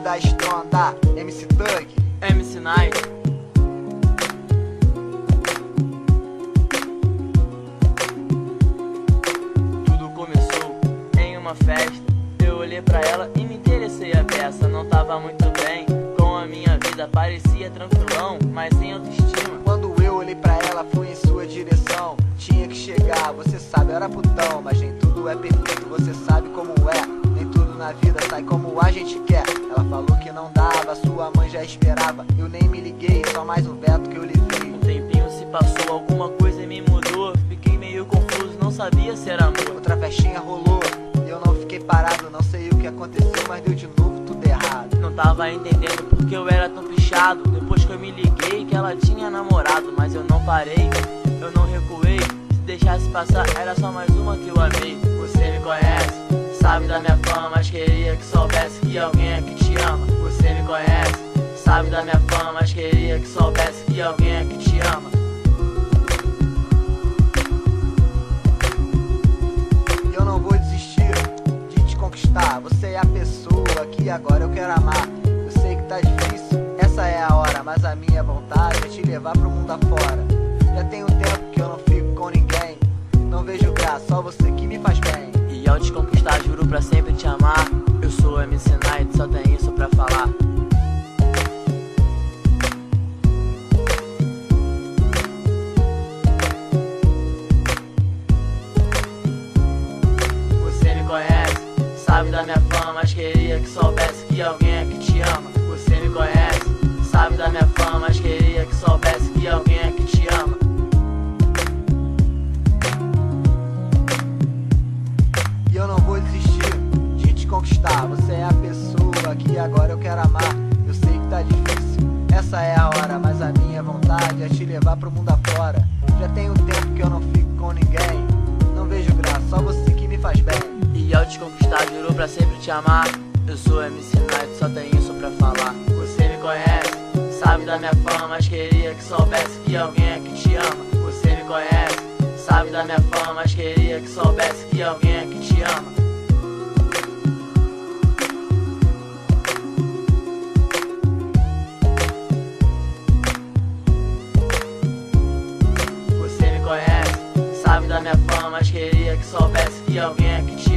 bonde da Stronda, MC Thug, MC Night. Tudo começou em uma festa. Eu olhei pra ela e me interessei a peça. Não tava muito bem com a minha vida, parecia tranquilão, mas sem autoestima. Quando eu olhei pra ela, fui em sua direção. Tinha que chegar, você sabe, eu era putão, mas nem tudo é perfeito, você sabe como é. Nem tudo na vida sai como a gente quer. Ela falou que não dava, sua mãe já esperava. Eu nem me liguei, só mais um veto que eu levei. Um tempinho se passou, alguma coisa me mudou. Fiquei meio confuso, não sabia se era amor. Outra festinha rolou, e eu não fiquei parado. Não sei o que aconteceu, mas deu de novo tudo errado. Não tava entendendo porque eu era tão pichado. Depois que eu me liguei que ela tinha namorado, mas eu não parei, eu não recuei. Se deixasse passar era só mais uma que eu amei. Você me conhece, sabe da minha fama, mas queria que soubesse que alguém aqui te ama. Você me conhece, sabe da minha fama, mas queria que soubesse que alguém aqui te ama. E eu não vou desistir de te conquistar. Você é a pessoa que agora eu quero amar. Eu sei que tá difícil, essa é a hora, mas a minha vontade é te levar pro mundo afora. Já tem um tempo que eu não fico com ninguém, não vejo graça, só você que me faz bem. E ao te conquistar juro pra sempre te amar. Eu sou MC Night, só tem isso pra falar. Você me conhece, sabe da minha fama, mas queria que soubesse que alguém aqui te ama. Você me conhece, sabe da minha fama, mas queria que soubesse que alguém aqui te ama. E eu não vou desistir de te conquistar. Você é a pessoa que agora eu quero amar. Eu sei que tá difícil, essa é a hora, mas a minha vontade é te levar pro mundo afora. Já tem um tempo que eu não fico com ninguém, não vejo graça, só você que me faz bem. E ao te conquistar juro pra sempre te amar. Eu sou MC Night, só tem isso pra falar. Você me conhece, sabe da minha fama, mas queria que soubesse que alguém aqui te ama. Você me conhece, sabe da minha fama, mas queria que soubesse que alguém aqui te ama. Você me conhece, sabe da minha fama, mas queria que soubesse que alguém aqui te ama.